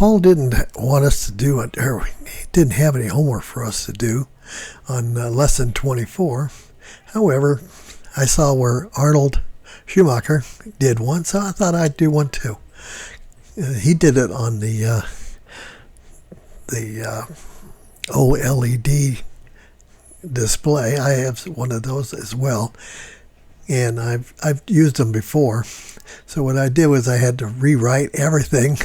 Paul didn't want us to do it, or he didn't have any homework for us to do on lesson 24. However, I saw where Arnold Schumacher did one, so I thought I'd do one too. He did it on the OLED display. I have one of those as well, and I've used them before. So what I did was I had to rewrite everything,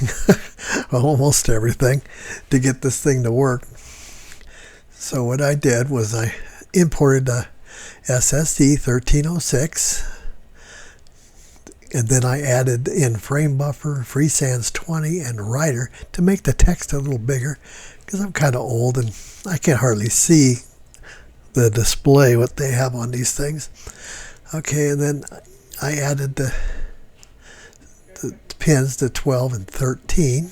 almost everything, to get this thing to work. So what I did was I imported a SSD 1306, and then I added in frame buffer, FreeSans 20, and writer to make the text a little bigger, because I'm kind of old and I can hardly see the display, what they have on these things. Okay, and then I added the pins to 12 and 13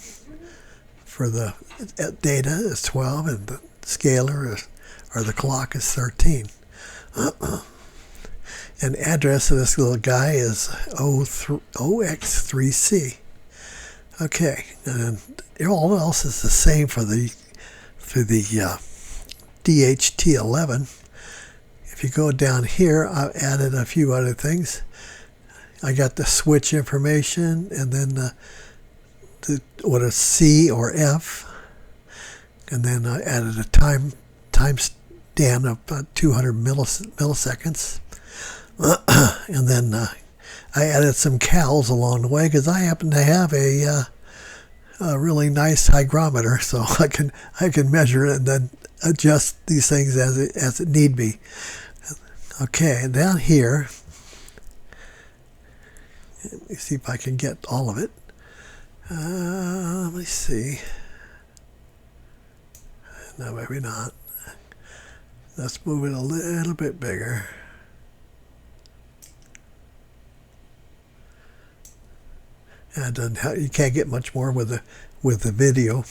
for the data is 12 and the scaler is, or the clock is 13. And address of this little guy is OX3C. Okay, and all else is the same for the DHT11. If you go down here, I've added a few other things. I got the switch information, and then what is C or F, and then I added a time span of about 200 milliseconds. And then I added some cals along the way because I happen to have a really nice hygrometer, so I can measure it and then adjust these things as it need be. Okay, and down here, let me see if I can get all of it. Let me see. No, maybe not. Let's move it a little bit bigger. And you can't get much more with the video.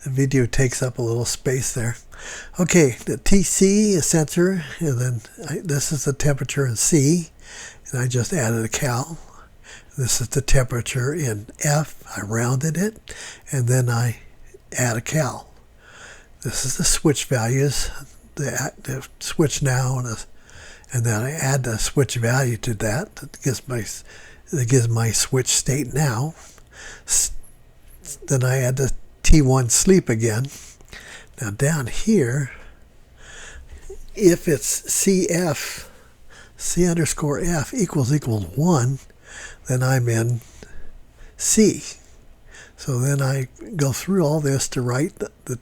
The video takes up a little space there. Okay, the TC is sensor, and then this is the temperature in C, and I just added a cal. This is the temperature in F. I rounded it, and then I add a cal. This is the switch values, the switch now, and then I add the switch value to that. That gives my switch state now. Then I add the T1 sleep again. Now down here, if it's CF, C underscore F equals 1, then I'm in C. So then I go through all this to write the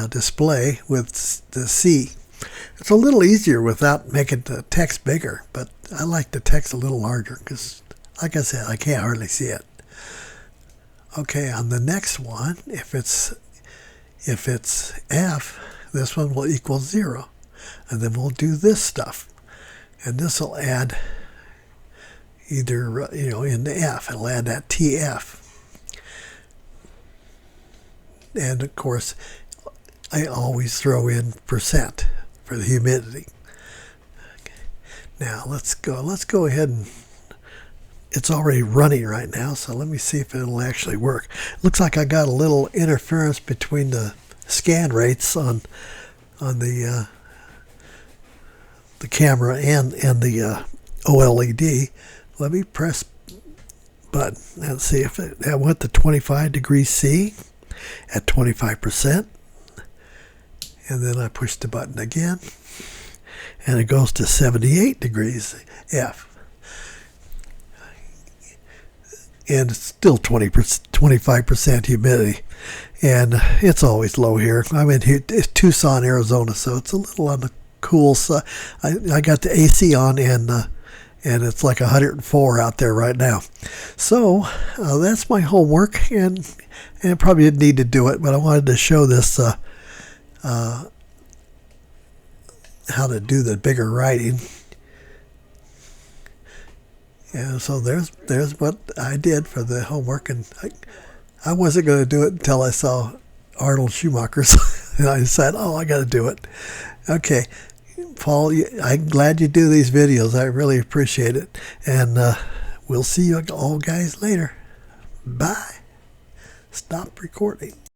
display with the C. It's a little easier without making the text bigger, but I like the text a little larger because, like I said, I can't hardly see it. Okay, on the next one, if it's F, this one will equal 0, and then we'll do this stuff, and this will add either in the F, it'll add that TF, and of course, I always throw in percent for the humidity. Okay. Now let's go ahead and it's already running right now, so let me see if it'll actually work. Looks like I got a little interference between the scan rates on the camera and the OLED. Let me press button and see if that went to 25 degrees C at 25%. And then I push the button again, and it goes to 78 degrees F. And it's still 25% humidity. And it's always low here. I'm in here, it's Tucson, Arizona, so it's a little on the cool side. I got the AC on, and it's like 104 out there right now. So that's my homework, and I probably didn't need to do it, but I wanted to show this how to do the bigger writing. And so there's what I did for the homework, and I wasn't going to do it until I saw Arnold Schumacher's, and I decided, I got to do it. Okay, Paul, I'm glad you do these videos. I really appreciate it, and we'll see you all guys later. Bye. stop recording.